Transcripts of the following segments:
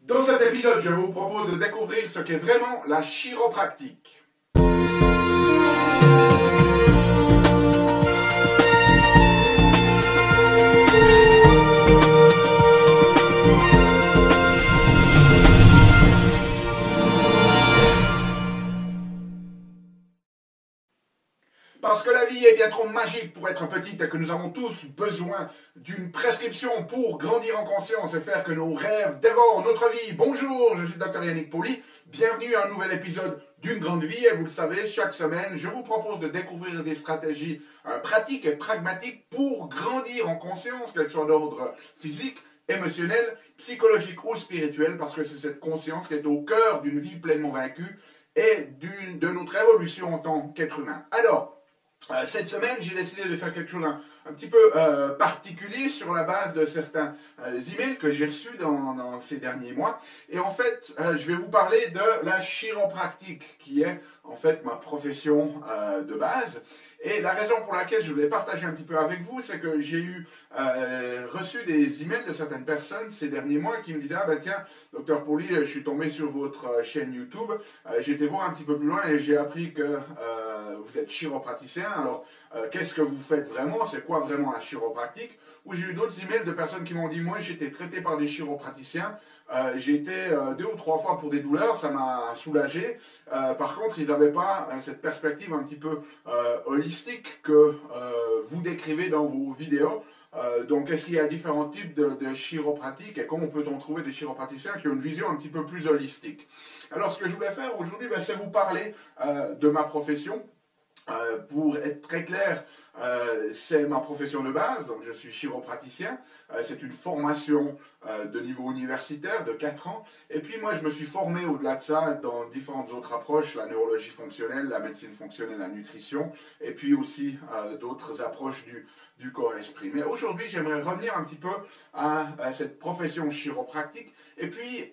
Dans cet épisode, je vous propose de découvrir ce qu'est vraiment la chiropractique. Parce que la vie est bien trop magique pour être petite et que nous avons tous besoin d'une prescription pour grandir en conscience et faire que nos rêves dévorent notre vie. Bonjour, je suis le Dr Yannick Poli, bienvenue à un nouvel épisode d'une grande vie et vous le savez, chaque semaine, je vous propose de découvrir des stratégies pratiques et pragmatiques pour grandir en conscience, qu'elles soient d'ordre physique, émotionnel, psychologique ou spirituel, parce que c'est cette conscience qui est au cœur d'une vie pleinement vaincue et de notre évolution en tant qu'être humain. Alors, cette semaine, j'ai décidé de faire quelque chose un petit peu particulier sur la base de certains emails que j'ai reçus dans ces derniers mois. Et en fait, je vais vous parler de la chiropractique, qui est en fait ma profession de base. Et la raison pour laquelle je voulais partager un petit peu avec vous, c'est que j'ai reçu des emails de certaines personnes ces derniers mois qui me disaient « Ah ben tiens, Dr Poli, je suis tombé sur votre chaîne YouTube, j'ai été voir un petit peu plus loin et j'ai appris que vous êtes chiropraticien. Alors, qu'est-ce que vous faites vraiment? C'est quoi vraiment la chiropractique ?» Ou j'ai eu d'autres emails de personnes qui m'ont dit « Moi, j'ai été traité par des chiropraticiens. J'ai été 2 ou 3 fois pour des douleurs, ça m'a soulagé. Par contre, ils n'avaient pas cette perspective un petit peu holistique que vous décrivez dans vos vidéos. Donc, est-ce qu'il y a différents types de chiropratiques et comment peut-on trouver des chiropraticiens qui ont une vision un petit peu plus holistique? Alors, ce que je voulais faire aujourd'hui, c'est vous parler de ma profession. Pour être très clair, c'est ma profession de base, donc je suis chiropraticien, c'est une formation de niveau universitaire de 4 ans, et puis moi je me suis formé au-delà de ça dans différentes autres approches, la neurologie fonctionnelle, la médecine fonctionnelle, la nutrition, et puis aussi d'autres approches du corps-esprit. Mais aujourd'hui j'aimerais revenir un petit peu à cette profession chiropractique, et puis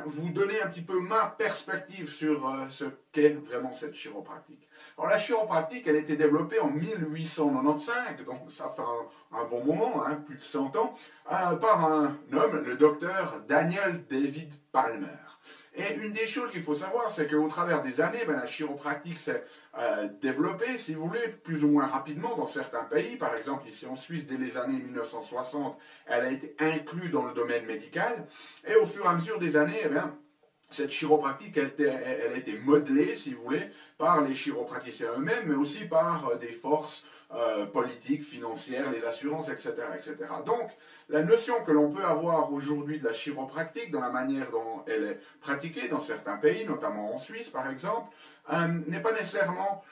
vous donner un petit peu ma perspective sur ce qu'est vraiment cette chiropractique. Alors la chiropractique, elle a été développée en 1895, donc ça fait un bon moment, plus de 100 ans, par un homme, le docteur Daniel David Palmer. Et une des choses qu'il faut savoir, c'est qu'au travers des années, la chiropractique s'est développée, si vous voulez, plus ou moins rapidement dans certains pays. Par exemple, ici en Suisse, dès les années 1960, elle a été inclue dans le domaine médical. Et au fur et à mesure des années, cette chiropractique, elle a été modelée, si vous voulez, par les chiropraticiens eux-mêmes, mais aussi par des forces politiques, financières, les assurances, etc., etc. Donc, la notion que l'on peut avoir aujourd'hui de la chiropractique, dans la manière dont elle est pratiquée dans certains pays, notamment en Suisse par exemple, n'est pas nécessairement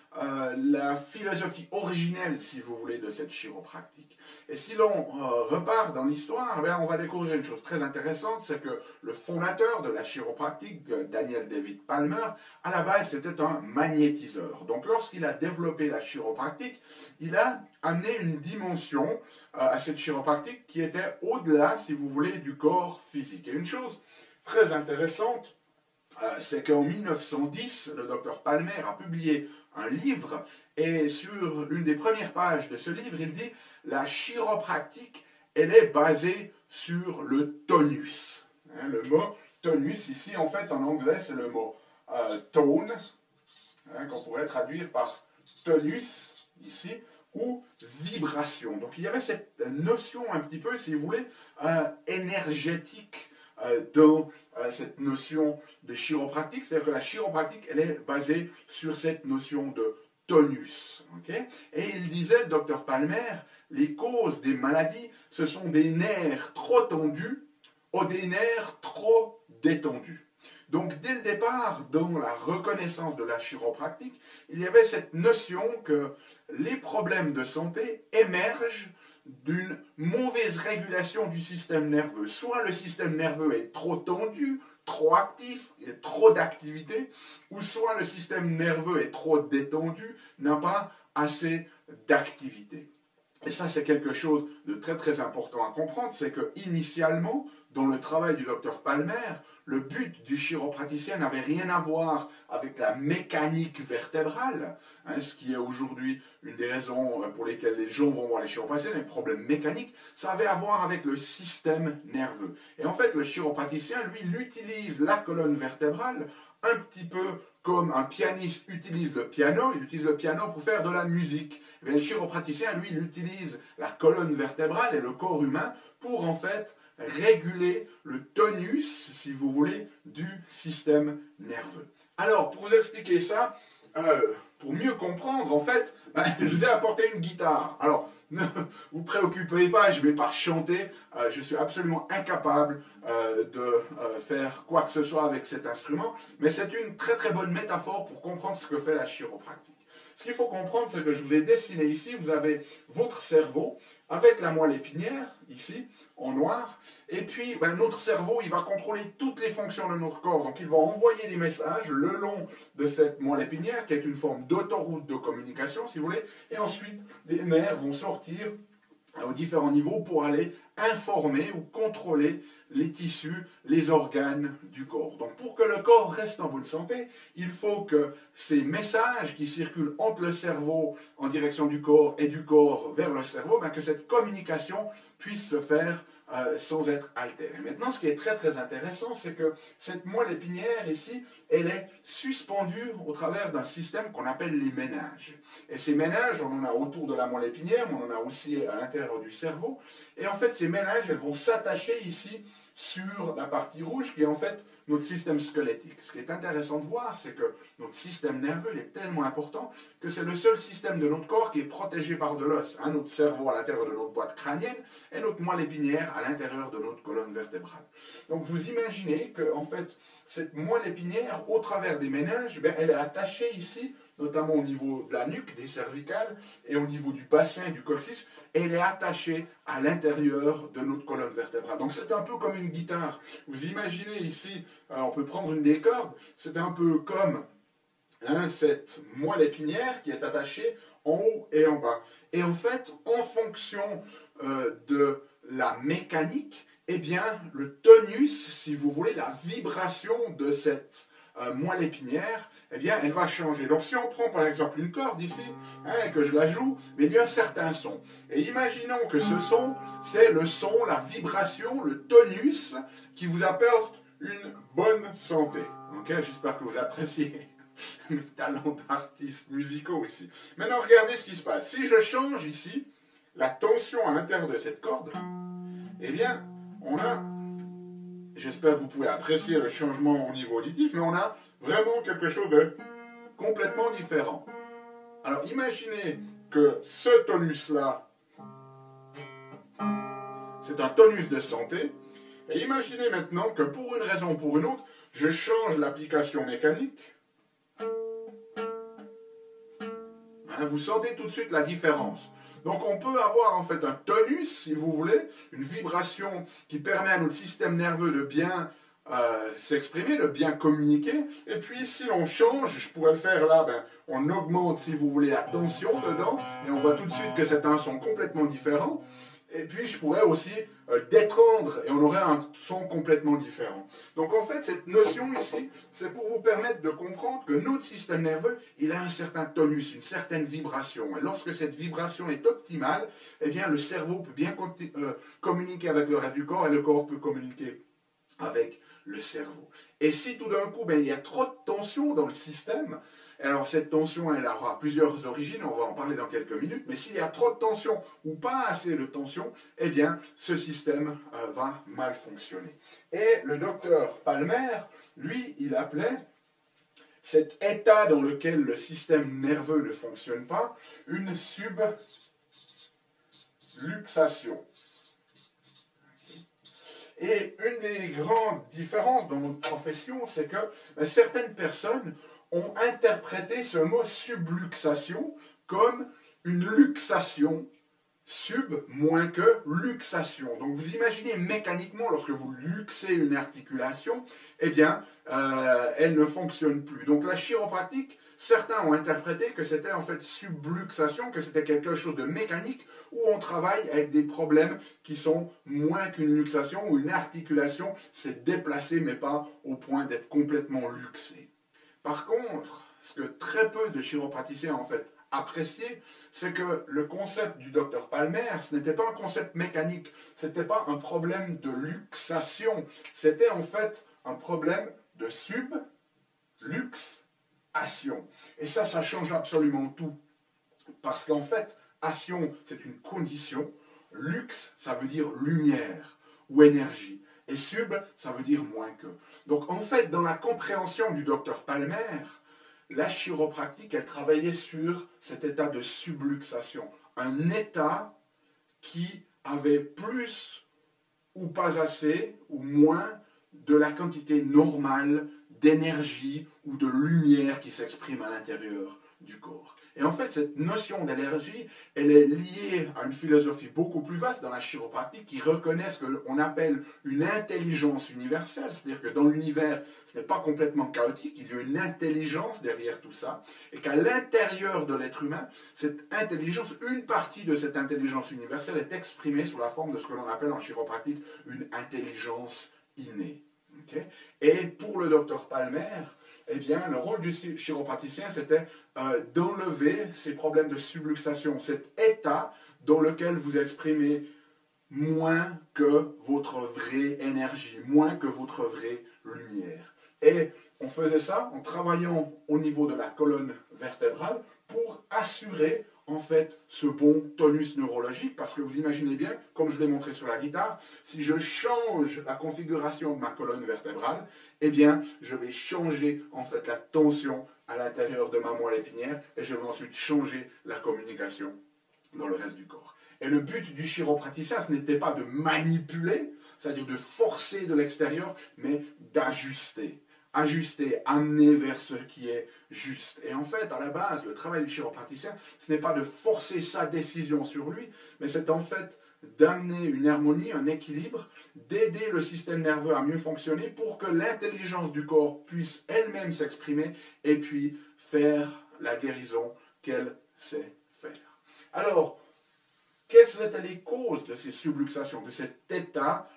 la philosophie originelle, si vous voulez, de cette chiropractique. Et si l'on repart dans l'histoire, on va découvrir une chose très intéressante, c'est que le fondateur de la chiropractique, Daniel David Palmer, à la base c'était un magnétiseur. Donc lorsqu'il a développé la chiropractique, il a amené une dimension à cette chiropractique qui était au-delà, si vous voulez, du corps physique. Et une chose très intéressante, c'est qu'en 1910, le docteur Palmer a publié un livre, et sur une des premières pages de ce livre, il dit « La chiropractique, elle est basée sur le tonus ». Le mot tonus, ici, en fait, en anglais, c'est le mot tone, qu'on pourrait traduire par tonus, ici, ou vibration. Donc il y avait cette notion un petit peu, si vous voulez, énergétique dans cette notion de chiropractique, c'est-à-dire que la chiropractique, elle est basée sur cette notion de tonus. Okay? Et il disait, le docteur Palmer, les causes des maladies, ce sont des nerfs trop tendus ou des nerfs trop détendus. Donc dès le départ, dans la reconnaissance de la chiropractique, il y avait cette notion que les problèmes de santé émergent d'une mauvaise régulation du système nerveux. Soit le système nerveux est trop tendu, trop actif, il y a trop d'activité, ou soit le système nerveux est trop détendu, n'a pas assez d'activité. Et ça, c'est quelque chose de très très important à comprendre, c'est que initialement, dans le travail du docteur Palmer, le but du chiropraticien n'avait rien à voir avec la mécanique vertébrale, hein, ce qui est aujourd'hui une des raisons pour lesquelles les gens vont voir les chiropraticiens, les problèmes mécaniques, ça avait à voir avec le système nerveux. Et en fait, le chiropraticien, lui, il utilise la colonne vertébrale un petit peu comme un pianiste utilise le piano, il utilise le piano pour faire de la musique. Et bien, le chiropraticien, lui, il utilise la colonne vertébrale et le corps humain pour, en fait, réguler le tonus, si vous voulez, du système nerveux. Alors, pour vous expliquer ça, pour mieux comprendre, en fait, je vous ai apporté une guitare. Alors, ne vous préoccupez pas, je ne vais pas chanter, je suis absolument incapable de faire quoi que ce soit avec cet instrument, mais c'est une très très bonne métaphore pour comprendre ce que fait la chiropratique. Ce qu'il faut comprendre, c'est que je vous ai dessiné ici, vous avez votre cerveau avec la moelle épinière, ici, en noir, et puis notre cerveau, il va contrôler toutes les fonctions de notre corps, donc il va envoyer des messages le long de cette moelle épinière, qui est une forme d'autoroute de communication, si vous voulez, et ensuite, des nerfs vont sortir aux différents niveaux pour aller informer ou contrôler les tissus, les organes du corps. Donc pour que le corps reste en bonne santé, il faut que ces messages qui circulent entre le cerveau en direction du corps et du corps vers le cerveau, que cette communication puisse se faire sans être altérée. Maintenant, ce qui est très très intéressant, c'est que cette moelle épinière ici, elle est suspendue au travers d'un système qu'on appelle les méninges. Et ces méninges, on en a autour de la moelle épinière, mais on en a aussi à l'intérieur du cerveau. Et en fait, ces méninges, elles vont s'attacher ici sur la partie rouge qui est en fait notre système squelettique. Ce qui est intéressant de voir, c'est que notre système nerveux il est tellement important que c'est le seul système de notre corps qui est protégé par de l'os. Hein, notre cerveau à l'intérieur de notre boîte crânienne et notre moelle épinière à l'intérieur de notre colonne vertébrale. Donc vous imaginez que en fait, cette moelle épinière, au travers des méninges, elle est attachée ici, notamment au niveau de la nuque, des cervicales, et au niveau du bassin et du coccyx, elle est attachée à l'intérieur de notre colonne vertébrale. Donc c'est un peu comme une guitare. Vous imaginez ici, on peut prendre une des cordes, c'est un peu comme cette moelle épinière qui est attachée en haut et en bas. Et en fait, en fonction de la mécanique, eh bien, le tonus, si vous voulez, la vibration de cette moelle épinière, eh bien, elle va changer. Donc, si on prend par exemple une corde ici, et que je la joue, mais il y a un certain son. Et imaginons que ce son, c'est le son, la vibration, le tonus, qui vous apporte une bonne santé. Okay, j'espère que vous appréciez mes talents d'artistes musicaux ici. Maintenant, regardez ce qui se passe. Si je change ici la tension à l'intérieur de cette corde, eh bien, on a, j'espère que vous pouvez apprécier le changement au niveau auditif, mais on a vraiment quelque chose de complètement différent. Alors, imaginez que ce tonus-là, c'est un tonus de santé, et imaginez maintenant que pour une raison ou pour une autre, je change l'application mécanique. Vous sentez tout de suite la différence. Donc on peut avoir en fait un tonus, si vous voulez, une vibration qui permet à notre système nerveux de bien s'exprimer, de bien communiquer. Et puis si l'on change, je pourrais le faire là, on augmente, si vous voulez, la tension dedans, et on voit tout de suite que c'est un son complètement différent. Et puis je pourrais aussi détendre, et on aurait un son complètement différent. Donc en fait, cette notion ici, c'est pour vous permettre de comprendre que notre système nerveux, il a un certain tonus, une certaine vibration. Et lorsque cette vibration est optimale, eh bien le cerveau peut bien communiquer avec le reste du corps, et le corps peut communiquer avec le cerveau. Et si tout d'un coup, il y a trop de tension dans le système, alors cette tension, elle aura plusieurs origines, on va en parler dans quelques minutes, mais s'il y a trop de tension ou pas assez de tension, eh bien ce système va mal fonctionner. Et le docteur Palmer, lui, il appelait cet état dans lequel le système nerveux ne fonctionne pas une subluxation. Et une des grandes différences dans notre profession, c'est que certaines personnes ont interprété ce mot subluxation comme une luxation, sub moins que luxation. Donc vous imaginez mécaniquement, lorsque vous luxez une articulation, eh bien, elle ne fonctionne plus. Donc la chiropratique, certains ont interprété que c'était en fait subluxation, que c'était quelque chose de mécanique, où on travaille avec des problèmes qui sont moins qu'une luxation, ou une articulation s'est déplacée, mais pas au point d'être complètement luxée. Par contre, ce que très peu de chiropraticiens en fait apprécié, c'est que le concept du docteur Palmer, ce n'était pas un concept mécanique, ce n'était pas un problème de luxation, c'était en fait un problème de subluxation. Et ça change absolument tout. Parce qu'en fait, ation, c'est une condition, lux, ça veut dire lumière ou énergie, et sub, ça veut dire moins que. Donc en fait, dans la compréhension du docteur Palmer, la chiropractique, elle travaillait sur cet état de subluxation, un état qui avait plus ou pas assez ou moins de la quantité normale d'énergie ou de lumière qui s'exprime à l'intérieur du corps. Et en fait, cette notion d'énergie, elle est liée à une philosophie beaucoup plus vaste dans la chiropractique qui reconnaît ce qu'on appelle une intelligence universelle, c'est-à-dire que dans l'univers, ce n'est pas complètement chaotique, il y a une intelligence derrière tout ça, et qu'à l'intérieur de l'être humain, cette intelligence, une partie de cette intelligence universelle est exprimée sous la forme de ce que l'on appelle en chiropractique une intelligence innée. Okay? Et pour le docteur Palmer, eh bien, le rôle du chiropraticien, c'était d'enlever ces problèmes de subluxation, cet état dans lequel vous exprimez moins que votre vraie énergie, moins que votre vraie lumière. Et on faisait ça en travaillant au niveau de la colonne vertébrale pour assurer en fait ce bon tonus neurologique, parce que vous imaginez bien, comme je l'ai montré sur la guitare, si je change la configuration de ma colonne vertébrale, eh bien, je vais changer en fait la tension à l'intérieur de ma moelle épinière et je vais ensuite changer la communication dans le reste du corps. Et le but du chiropraticien, ce n'était pas de manipuler, c'est-à-dire de forcer de l'extérieur, mais d'ajuster. Ajuster, amener vers ce qui est juste. Et en fait, à la base, le travail du chiropraticien, ce n'est pas de forcer sa décision sur lui, mais c'est en fait d'amener une harmonie, un équilibre, d'aider le système nerveux à mieux fonctionner pour que l'intelligence du corps puisse elle-même s'exprimer et puis faire la guérison qu'elle sait faire. Alors, quelles étaient les causes de ces subluxations, de cet état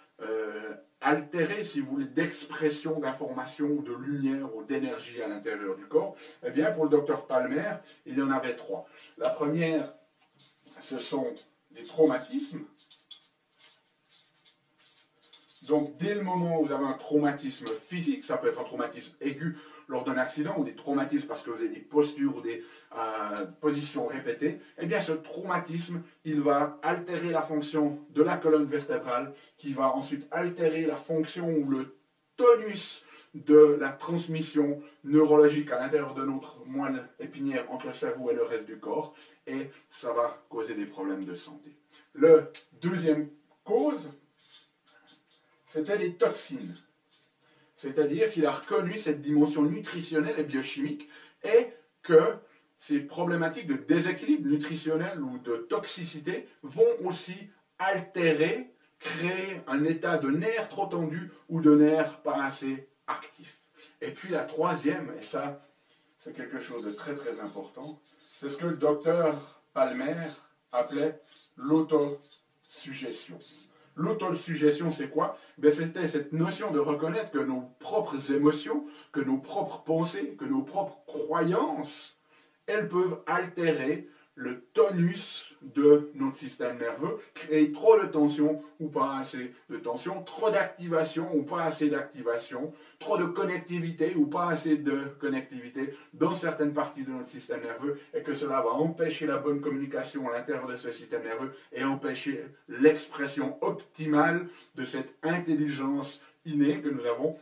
altéré, si vous voulez, d'expression d'information, ou de lumière ou d'énergie à l'intérieur du corps? Eh bien, pour le docteur Palmer, il y en avait trois. La première, ce sont des traumatismes. Donc, dès le moment où vous avez un traumatisme physique, ça peut être un traumatisme aigu lors d'un accident, ou des traumatismes parce que vous avez des postures ou des positions répétées, eh bien ce traumatisme, il va altérer la fonction de la colonne vertébrale, qui va ensuite altérer la fonction ou le tonus de la transmission neurologique à l'intérieur de notre moelle épinière entre le cerveau et le reste du corps, et ça va causer des problèmes de santé. La deuxième cause, c'était les toxines. C'est-à-dire qu'il a reconnu cette dimension nutritionnelle et biochimique et que ces problématiques de déséquilibre nutritionnel ou de toxicité vont aussi altérer, créer un état de nerfs trop tendu ou de nerfs pas assez actifs. Et puis la troisième, et ça c'est quelque chose de très très important, c'est ce que le docteur Palmer appelait l'autosuggestion. L'autosuggestion, c'est quoi? C'était cette notion de reconnaître que nos propres émotions, que nos propres pensées, que nos propres croyances, elles peuvent altérer le tonus de notre système nerveux, créer trop de tension ou pas assez de tension, trop d'activation ou pas assez d'activation, trop de connectivité ou pas assez de connectivité dans certaines parties de notre système nerveux, et que cela va empêcher la bonne communication à l'intérieur de ce système nerveux et empêcher l'expression optimale de cette intelligence innée que nous avons,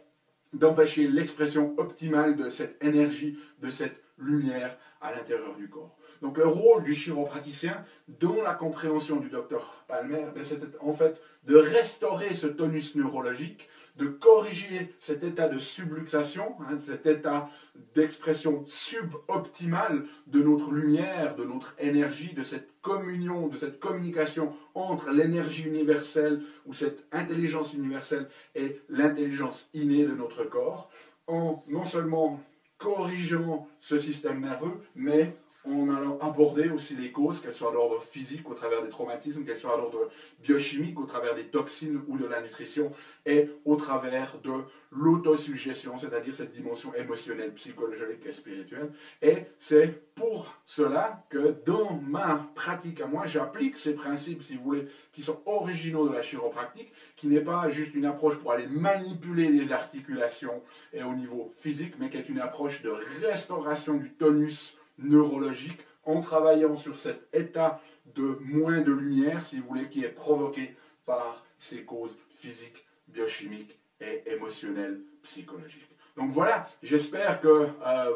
d'empêcher l'expression optimale de cette énergie, de cette lumière à l'intérieur du corps. Donc le rôle du chiropraticien dans la compréhension du docteur Palmer, c'était en fait de restaurer ce tonus neurologique, de corriger cet état de subluxation, cet état d'expression suboptimale de notre lumière, de notre énergie, de cette communion, de cette communication entre l'énergie universelle ou cette intelligence universelle et l'intelligence innée de notre corps, en non seulement corrigeant ce système nerveux, mais en allant aborder aussi les causes, qu'elles soient d'ordre physique au travers des traumatismes, qu'elles soient d'ordre biochimique au travers des toxines ou de la nutrition, et au travers de l'autosuggestion, c'est-à-dire cette dimension émotionnelle, psychologique et spirituelle. Et c'est pour cela que dans ma pratique à moi, j'applique ces principes, si vous voulez, qui sont originaux de la chiropractique, qui n'est pas juste une approche pour aller manipuler les articulations et au niveau physique, mais qui est une approche de restauration du tonus neurologique en travaillant sur cet état de moins de lumière, si vous voulez, qui est provoqué par ces causes physiques, biochimiques et émotionnelles, psychologiques. Donc voilà, j'espère que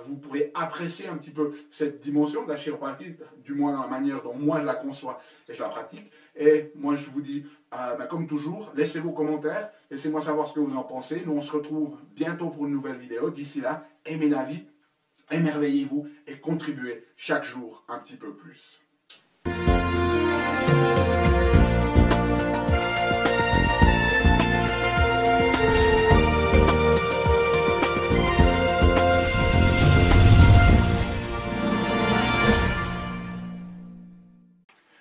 vous pourrez apprécier un petit peu cette dimension de la chiropractique, du moins dans la manière dont moi je la conçois et je la pratique. Et moi je vous dis, comme toujours, laissez vos commentaires, laissez-moi savoir ce que vous en pensez. Nous on se retrouve bientôt pour une nouvelle vidéo. D'ici là, aimez la vie, émerveillez-vous et contribuez chaque jour un petit peu plus.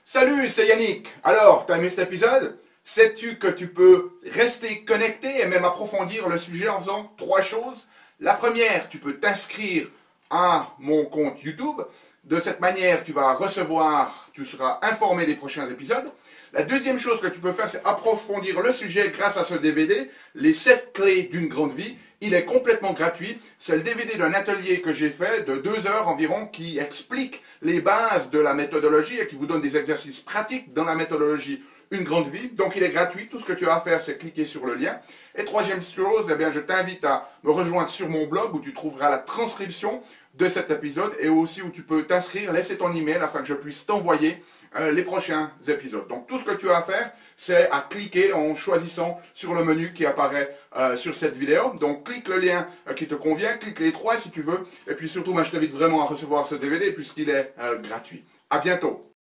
Salut, c'est Yannick. Alors, t'as aimé cet épisode? Sais-tu que tu peux rester connecté et même approfondir le sujet en faisant 3 choses? La première, tu peux t'inscrire à mon compte YouTube. De cette manière, tu seras informé des prochains épisodes. La deuxième chose que tu peux faire, c'est approfondir le sujet grâce à ce DVD, les 7 clés d'une grande vie. Il est complètement gratuit. C'est le DVD d'un atelier que j'ai fait de 2 heures environ qui explique les bases de la méthodologie et qui vous donne des exercices pratiques dans la méthodologie Une Grande Vie. Donc il est gratuit. Tout ce que tu as à faire, c'est cliquer sur le lien. Et troisième chose, eh bien, je t'invite à me rejoindre sur mon blog où tu trouveras la transcription de cet épisode et aussi où tu peux t'inscrire, laisser ton email afin que je puisse t'envoyer les prochains épisodes. Donc tout ce que tu as à faire, c'est à cliquer en choisissant sur le menu qui apparaît sur cette vidéo. Donc clique le lien qui te convient, clique les 3 si tu veux. Et puis surtout, moi, je t'invite vraiment à recevoir ce DVD puisqu'il est gratuit. À bientôt.